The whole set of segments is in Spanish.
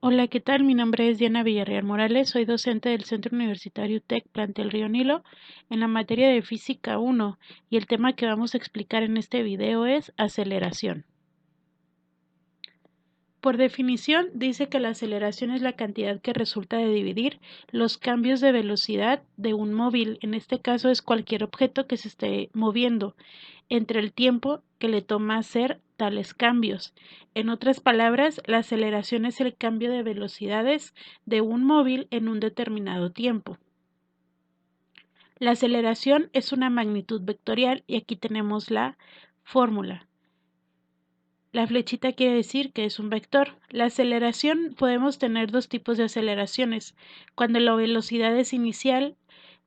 Hola, ¿qué tal? Mi nombre es Diana Villarreal Morales, soy docente del Centro Universitario TEC Plantel Río Nilo en la materia de Física 1 y el tema que vamos a explicar en este video es aceleración. Por definición, dice que la aceleración es la cantidad que resulta de dividir los cambios de velocidad de un móvil, en este caso es cualquier objeto que se esté moviendo, entre el tiempo que le toma hacer tales cambios. En otras palabras, la aceleración es el cambio de velocidades de un móvil en un determinado tiempo. La aceleración es una magnitud vectorial y aquí tenemos la fórmula. La flechita quiere decir que es un vector. La aceleración, podemos tener dos tipos de aceleraciones. Cuando la velocidad es inicial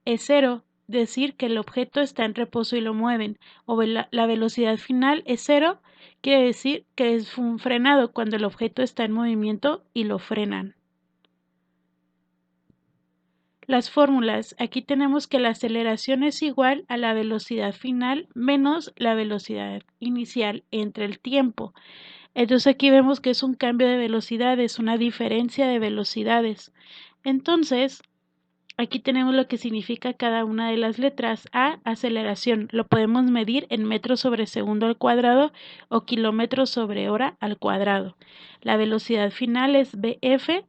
es cero, decir que el objeto está en reposo y lo mueven, o la velocidad final es cero, quiere decir que es un frenado cuando el objeto está en movimiento y lo frenan. Las fórmulas. Aquí tenemos que la aceleración es igual a la velocidad final menos la velocidad inicial entre el tiempo. Entonces aquí vemos que es un cambio de velocidades, una diferencia de velocidades. Entonces, aquí tenemos lo que significa cada una de las letras. A, aceleración. Lo podemos medir en metros sobre segundo al cuadrado o kilómetros sobre hora al cuadrado. La velocidad final es BF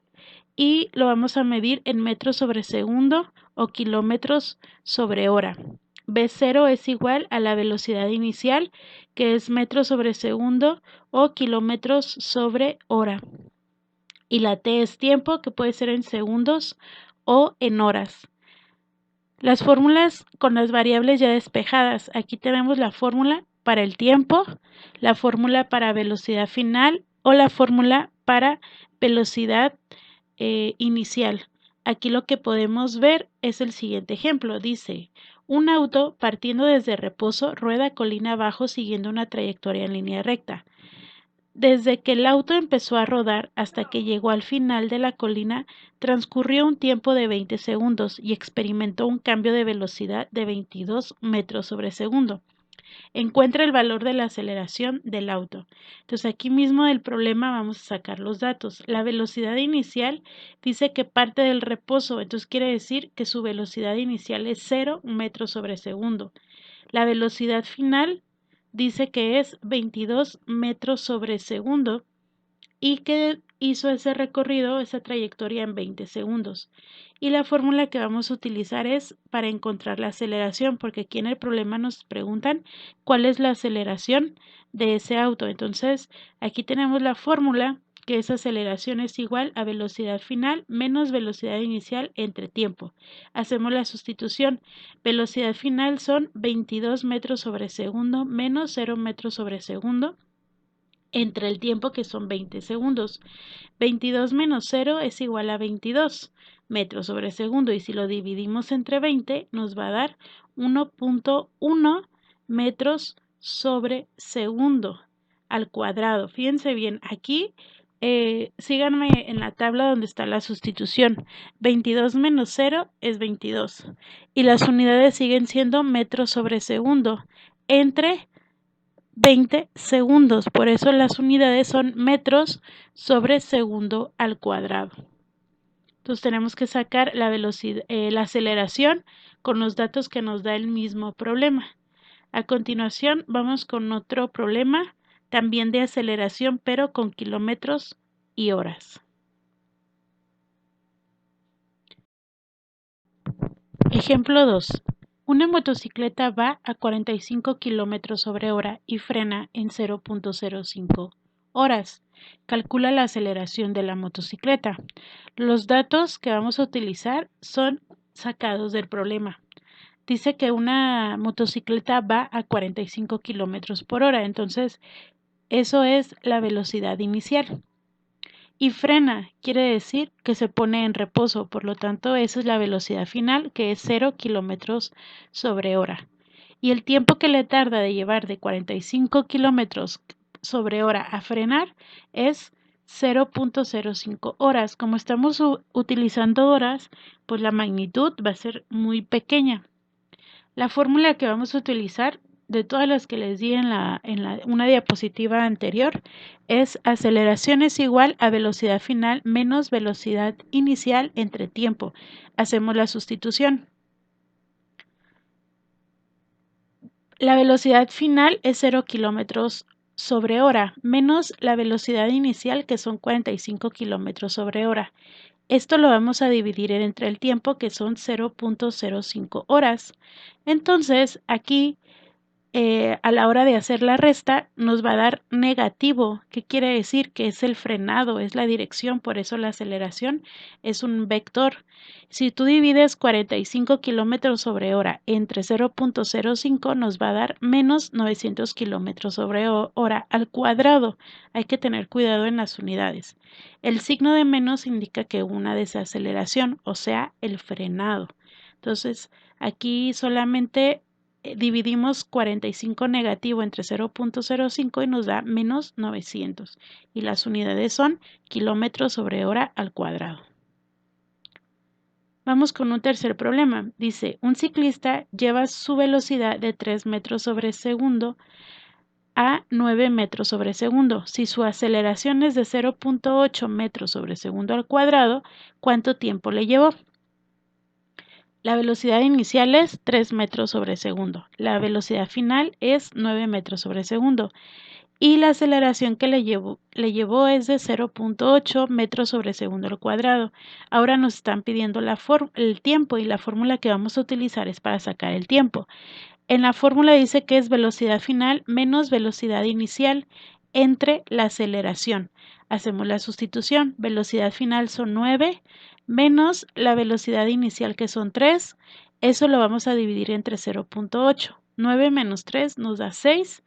y lo vamos a medir en metros sobre segundo o kilómetros sobre hora. B0 es igual a la velocidad inicial, que es metros sobre segundo o kilómetros sobre hora. Y la T es tiempo, que puede ser en segundos o en horas. Las fórmulas con las variables ya despejadas. Aquí tenemos la fórmula para el tiempo, la fórmula para velocidad final o la fórmula para velocidad inicial. Aquí lo que podemos ver es el siguiente ejemplo. Dice, un auto partiendo desde reposo rueda colina abajo siguiendo una trayectoria en línea recta. Desde que el auto empezó a rodar hasta que llegó al final de la colina, transcurrió un tiempo de 20 segundos y experimentó un cambio de velocidad de 22 metros sobre segundo. Encuentra el valor de la aceleración del auto. Entonces aquí mismo del problema vamos a sacar los datos. La velocidad inicial dice que parte del reposo, entonces quiere decir que su velocidad inicial es 0 metros sobre segundo. La velocidad final dice que es 22 metros sobre segundo y que hizo ese recorrido, esa trayectoria en 20 segundos. Y la fórmula que vamos a utilizar es para encontrar la aceleración, porque aquí en el problema nos preguntan cuál es la aceleración de ese auto. Entonces, aquí tenemos la fórmula, que esa aceleración es igual a velocidad final menos velocidad inicial entre tiempo. Hacemos la sustitución. Velocidad final son 22 metros sobre segundo menos 0 metros sobre segundo entre el tiempo, que son 20 segundos. 22 menos 0 es igual a 22 metros sobre segundo y si lo dividimos entre 20 nos va a dar 1.1 metros sobre segundo al cuadrado. Fíjense bien, aquí síganme en la tabla donde está la sustitución. 22 menos 0 es 22 y las unidades siguen siendo metros sobre segundo entre 20 segundos, por eso las unidades son metros sobre segundo al cuadrado. Entonces tenemos que sacar la velocidad, la aceleración con los datos que nos da el mismo problema. A continuación vamos con otro problema, también de aceleración, pero con kilómetros y horas. Ejemplo 2. Una motocicleta va a 45 kilómetros sobre hora y frena en 0.05 horas. Calcula la aceleración de la motocicleta. Los datos que vamos a utilizar son sacados del problema. Dice que una motocicleta va a 45 kilómetros por hora, entonces eso es la velocidad inicial. Y frena quiere decir que se pone en reposo, por lo tanto esa es la velocidad final, que es 0 kilómetros sobre hora. Y el tiempo que le tarda de llevar de 45 kilómetros sobre hora a frenar es 0.05 horas. Como estamos utilizando horas, pues la magnitud va a ser muy pequeña. La fórmula que vamos a utilizar de todas las que les di en una diapositiva anterior, es aceleración es igual a velocidad final menos velocidad inicial entre tiempo. Hacemos la sustitución. La velocidad final es 0 kilómetros sobre hora, menos la velocidad inicial, que son 45 kilómetros sobre hora. Esto lo vamos a dividir entre el tiempo, que son 0.05 horas. Entonces, aquí a la hora de hacer la resta nos va a dar negativo. ¿Qué quiere decir? Que es el frenado, es la dirección, por eso la aceleración es un vector. Si tú divides 45 kilómetros sobre hora entre 0.05 nos va a dar menos 900 kilómetros sobre hora al cuadrado. Hay que tener cuidado en las unidades. El signo de menos indica que una desaceleración, o sea, el frenado. Entonces, aquí solamente dividimos 45 negativo entre 0.05 y nos da menos 900. Y las unidades son kilómetros sobre hora al cuadrado. Vamos con un tercer problema. Dice, un ciclista lleva su velocidad de 3 metros sobre segundo a 9 metros sobre segundo. Si su aceleración es de 0.8 metros sobre segundo al cuadrado, ¿cuánto tiempo le llevó? La velocidad inicial es 3 metros sobre segundo. La velocidad final es 9 metros sobre segundo. Y la aceleración que le llevó es de 0.8 metros sobre segundo al cuadrado. Ahora nos están pidiendo el tiempo y la fórmula que vamos a utilizar es para sacar el tiempo. En la fórmula dice que es velocidad final menos velocidad inicial entre la aceleración. Hacemos la sustitución. Velocidad final son 9 menos la velocidad inicial, que son 3. Eso lo vamos a dividir entre 0.8. 9 menos 3 nos da 6.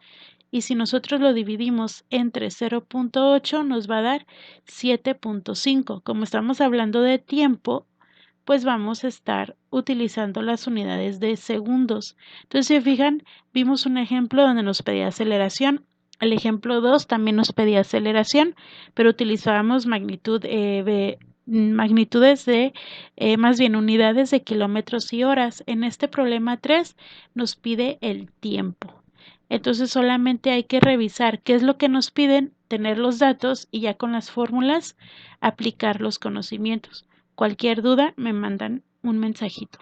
Y si nosotros lo dividimos entre 0.8 nos va a dar 7.5. Como estamos hablando de tiempo, pues vamos a estar utilizando las unidades de segundos. Entonces, si se fijan, vimos un ejemplo donde nos pedía aceleración. El ejemplo 2 también nos pedía aceleración, pero utilizábamos magnitudes de, más bien unidades de kilómetros y horas. En este problema 3 nos pide el tiempo. Entonces solamente hay que revisar qué es lo que nos piden, tener los datos y ya con las fórmulas aplicar los conocimientos. Cualquier duda me mandan un mensajito.